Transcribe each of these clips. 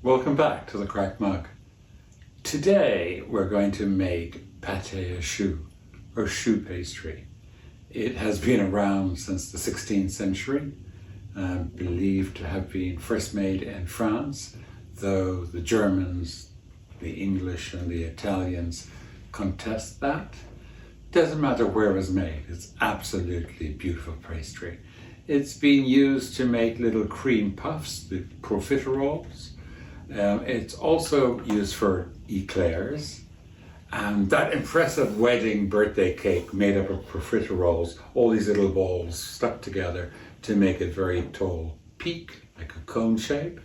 Welcome back to the Cracked Mug. Today we're going to make pâté à choux, or choux pastry. It has been around since the 16th century, believed to have been first made in France, though the Germans, the English and the Italians contest that. Doesn't matter where it was made, it's absolutely beautiful pastry. It's been used to make little cream puffs, the profiteroles. It's also used for eclairs, and that impressive wedding birthday cake made up of profiteroles, all these little balls stuck together to make a very tall peak, like a cone shape.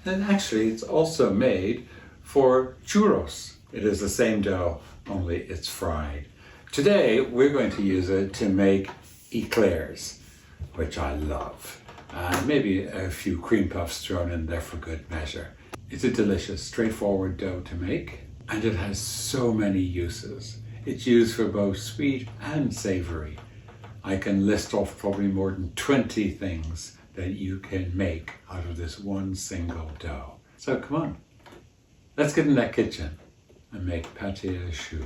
And actually it's also made for churros. It is the same dough, only it's fried. Today we're going to use it to make eclairs, which I love. Maybe a few cream puffs thrown in there for good measure. It's a delicious, straightforward dough to make, and it has so many uses. It's used for both sweet and savory. I can list off probably more than 20 things that you can make out of this one single dough. So come on, let's get in that kitchen and make pâté à choux.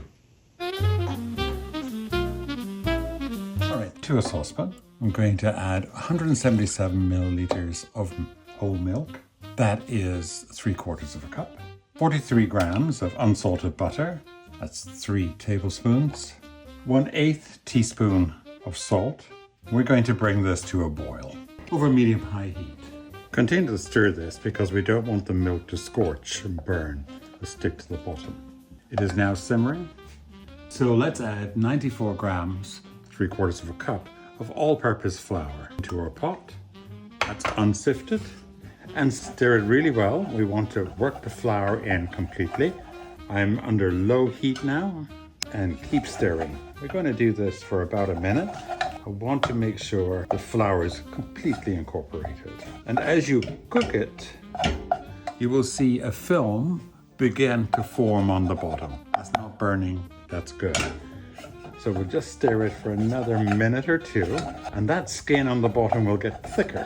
All right, to a saucepan, I'm going to add 177 milliliters of whole milk. That is 3/4 of a cup. 43 grams of unsalted butter. That's 3 tablespoons. 1/8 teaspoon of salt. We're going to bring this to a boil over medium-high heat. Continue to stir this because we don't want the milk to scorch and burn or stick to the bottom. It is now simmering. So let's add 94 grams, 3/4 of a cup, of all-purpose flour into our pot. That's unsifted. And stir it really well. We want to work the flour in completely. I'm under low heat now, and keep stirring. We're going to do this for about a minute. I want to make sure the flour is completely incorporated. And as you cook it, you will see a film begin to form on the bottom. That's not burning, that's good. So we'll just stir it for another minute or two, and that skin on the bottom will get thicker.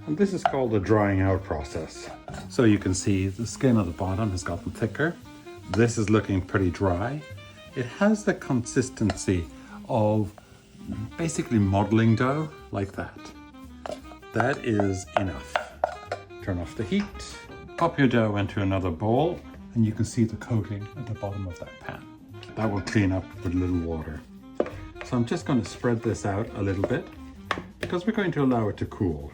And this is called the drying out process. So you can see the skin at the bottom has gotten thicker. This is looking pretty dry. It has the consistency of basically modeling dough, like that. That is enough. Turn off the heat. Pop your dough into another bowl, and you can see the coating at the bottom of that pan. That will clean up with a little water. So I'm just going to spread this out a little bit because we're going to allow it to cool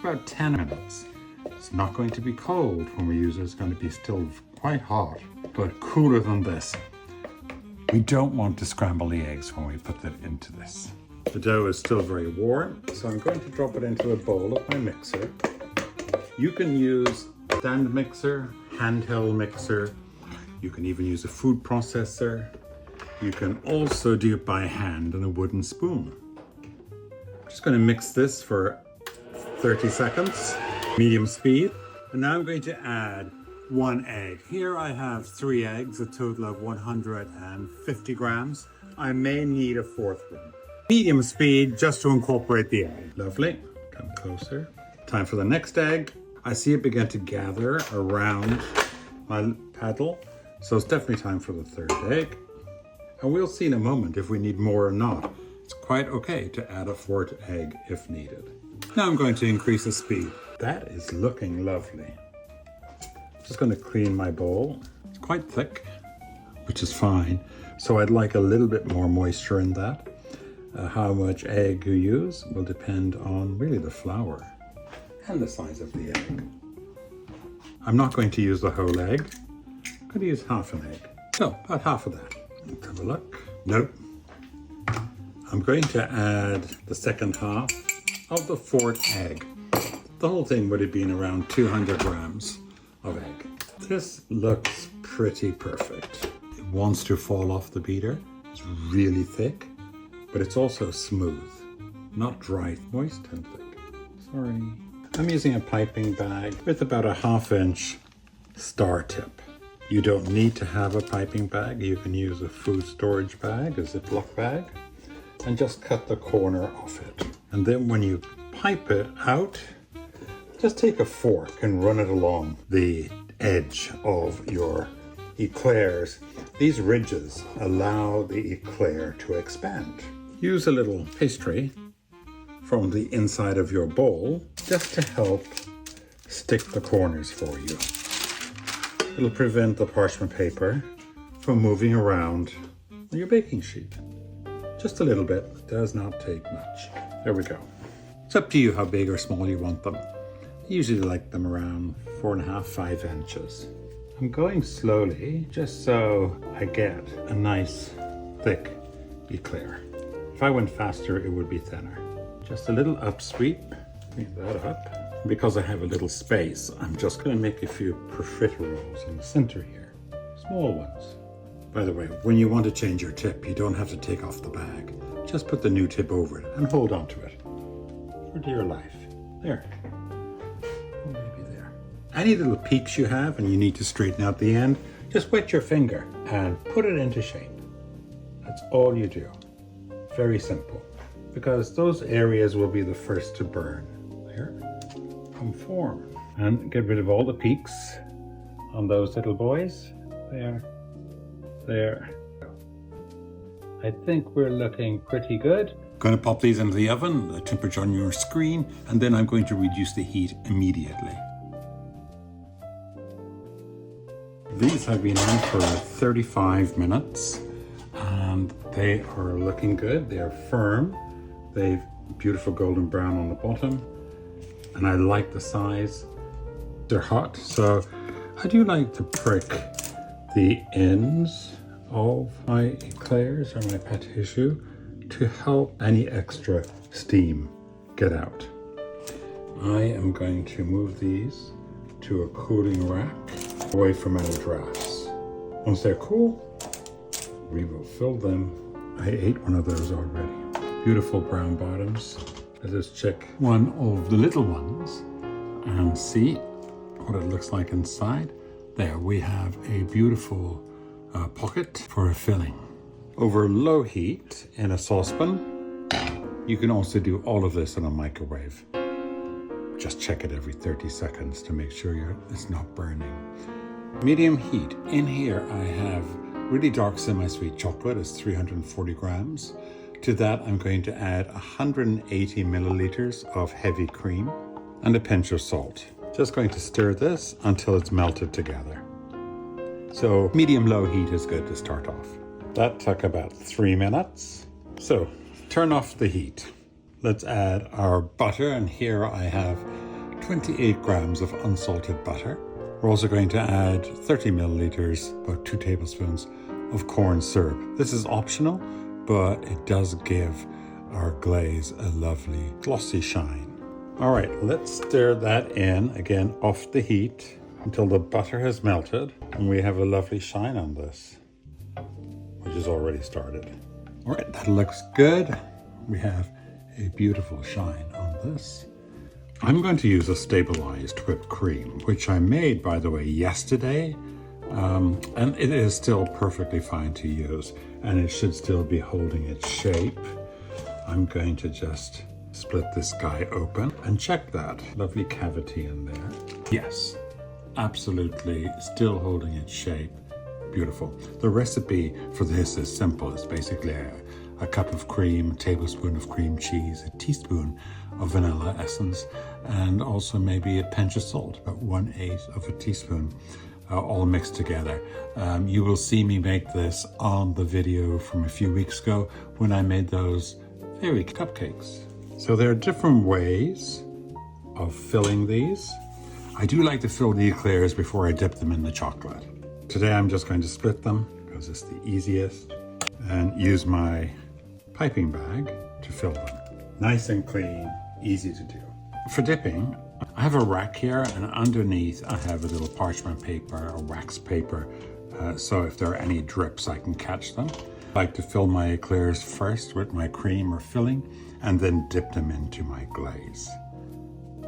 for about 10 minutes. It's not going to be cold when we use it. It's going to be still quite hot, but cooler than this. We don't want to scramble the eggs when we put it into this. The dough is still very warm, so I'm going to drop it into a bowl of my mixer. You can use a stand mixer, handheld mixer. You can even use a food processor. You can also do it by hand on a wooden spoon. I'm just going to mix this for 30 seconds, medium speed. And now I'm going to add 1 egg. Here I have 3 eggs, a total of 150 grams. I may need a 4th one. Medium speed just to incorporate the egg. Lovely. Come closer. Time for the next egg. I see it begin to gather around my paddle. So it's definitely time for the 3rd egg. And we'll see in a moment if we need more or not. It's quite okay to add a 4th egg if needed. Now I'm going to increase the speed. That is looking lovely. Just going to clean my bowl. It's quite thick, which is fine. So I'd like a little bit more moisture in that. How much egg you use will depend on really the flour and the size of the egg. I'm not going to use the whole egg. I'm going to use half an egg. So about half of that. Let's have a look. Nope. I'm going to add the second half of the 4th egg. The whole thing would have been around 200 grams of egg. This looks pretty perfect. It wants to fall off the beater. It's really thick, but it's also smooth, not dry, moist and thick. Sorry. I'm using a piping bag with about a 1/2 inch star tip. You don't need to have a piping bag. You can use a food storage bag, a Ziploc bag, and just cut the corner off it. And then when you pipe it out, just take a fork and run it along the edge of your eclairs. These ridges allow the eclair to expand. Use a little pastry from the inside of your bowl just to help stick the corners for you. It'll prevent the parchment paper from moving around on your baking sheet. Just a little bit, does not take much. There we go. It's up to you how big or small you want them. I usually like them around 4.5, 5 inches. I'm going slowly just so I get a nice thick eclair. If I went faster, it would be thinner. Just a little upsweep, clean that up. Because I have a little space, I'm just going to make a few profiteroles in the center here. Small ones. By the way, when you want to change your tip, you don't have to take off the bag. Just put the new tip over it and hold on to it for dear life. There. Oh, maybe there. Any little peaks you have and you need to straighten out the end, just wet your finger and put it into shape. That's all you do. Very simple. Because those areas will be the first to burn. There. Conform. And get rid of all the peaks on those little boys. There. There. I think we're looking pretty good. Going to pop these into the oven, the temperature on your screen, and then I'm going to reduce the heat immediately. These have been on for 35 minutes and they are looking good. They're firm. They've beautiful golden brown on the bottom and I like the size. They're hot, so I do like to prick the ends of my eclairs or my pâte tissue to help any extra steam get out. I am going to move these to a cooling rack away from any drafts. Once they're cool, we will fill them. I ate one of those already. Beautiful brown bottoms. Let's just check one of the little ones and see what it looks like inside. There we have a beautiful pocket for a filling. Over low heat in a saucepan. You can also do all of this in a microwave. Just check it every 30 seconds to make sure it's not burning. Medium heat. In here I have really dark semi-sweet chocolate. It's 340 grams. To that I'm going to add 180 milliliters of heavy cream and a pinch of salt. Just going to stir this until it's melted together. So medium-low heat is good to start off. That took about 3 minutes. So turn off the heat. Let's add our butter, and here I have 28 grams of unsalted butter. We're also going to add 30 milliliters, about 2 tablespoons of corn syrup. This is optional, but it does give our glaze a lovely glossy shine. All right, let's stir that in, again off the heat, until the butter has melted and we have a lovely shine on this, which has already started. All right, that looks good. We have a beautiful shine on this. I'm going to use a stabilized whipped cream, which I made, by the way, yesterday. And it is still perfectly fine to use, and it should still be holding its shape. I'm going to just split this guy open and check that. Lovely cavity in there. Yes, absolutely still holding its shape. Beautiful. The recipe for this is simple. It's basically a cup of cream, a tablespoon of cream cheese, a teaspoon of vanilla essence, and also maybe a pinch of salt, about 1/8 of a teaspoon, all mixed together. You will see me make this on the video from a few weeks ago when I made those fairy cupcakes. So there are different ways of filling these. I do like to fill the eclairs before I dip them in the chocolate. Today I'm just going to split them because it's the easiest and use my piping bag to fill them. Nice and clean, easy to do. For dipping, I have a rack here, and underneath I have a little parchment paper or wax paper, so if there are any drips I can catch them. I like to fill my eclairs first with my cream or filling and then dip them into my glaze.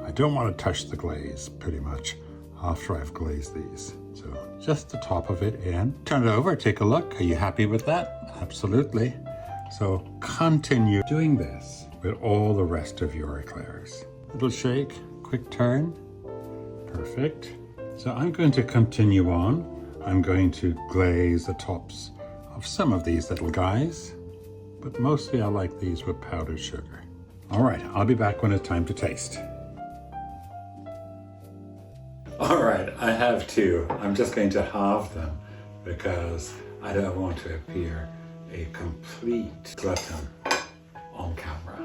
I don't want to touch the glaze pretty much after I've glazed these. So just the top of it in. Turn it over, take a look. Are you happy with that? Absolutely. So continue doing this with all the rest of your eclairs. Little shake, quick turn. Perfect. So I'm going to continue on. I'm going to glaze the tops of some of these little guys, but mostly I like these with powdered sugar. All right, I'll be back when it's time to taste. All right, I have two. I'm just going to halve them because I don't want to appear a complete glutton on camera.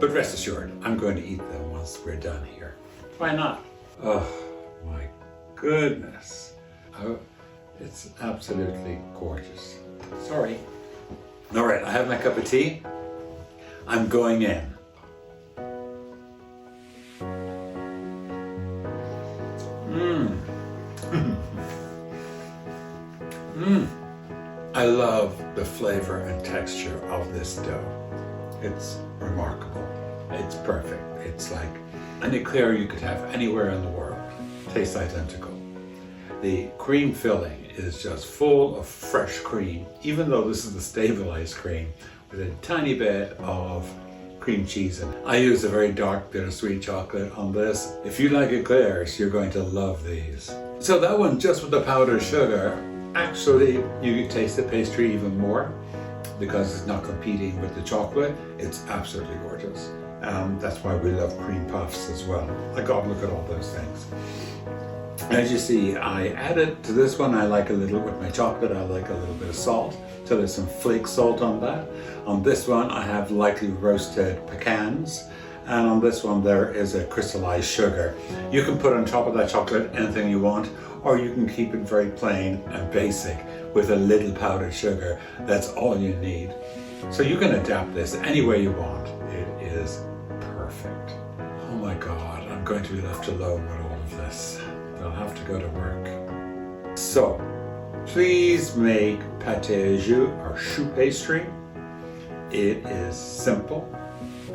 But rest assured, I'm going to eat them once we're done here. Why not? Oh my goodness. Oh, it's absolutely gorgeous. Sorry. All right, I have my cup of tea. I'm going in. I love the flavor and texture of this dough. It's remarkable. It's perfect. It's like an eclair you could have anywhere in the world. Tastes identical. The cream filling is just full of fresh cream, even though this is the stabilized cream with a tiny bit of cream cheese in it. I use a very dark bittersweet chocolate on this. If you like eclairs, you're going to love these. So that one, just with the powdered sugar, actually you can taste the pastry even more because it's not competing with the chocolate. It's absolutely gorgeous. That's why we love cream puffs as well. I got to look at all those things. As you see, I added to this one, I like a little, with my chocolate, I like a little bit of salt. So there's some flake salt on that. On this one, I have lightly roasted pecans. And on this one, there is a crystallized sugar. You can put on top of that chocolate anything you want, or you can keep it very plain and basic with a little powdered sugar. That's all you need. So you can adapt this any way you want. It is perfect. Oh my God, I'm going to be left alone with all of this. I'll have to go to work. So, please make pâté choux or choux pastry. It is simple,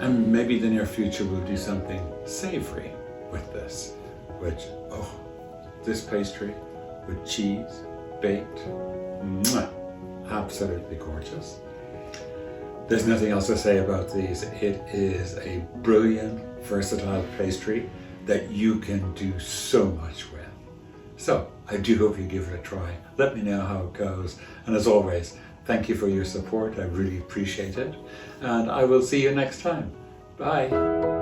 and maybe in the near future we'll do something savory with this, which, oh, this pastry with cheese, baked, mwah, absolutely gorgeous. There's nothing else to say about these. It is a brilliant, versatile pastry that you can do so much with. So I do hope you give it a try. Let me know how it goes. And as always, thank you for your support. I really appreciate it. And I will see you next time. Bye.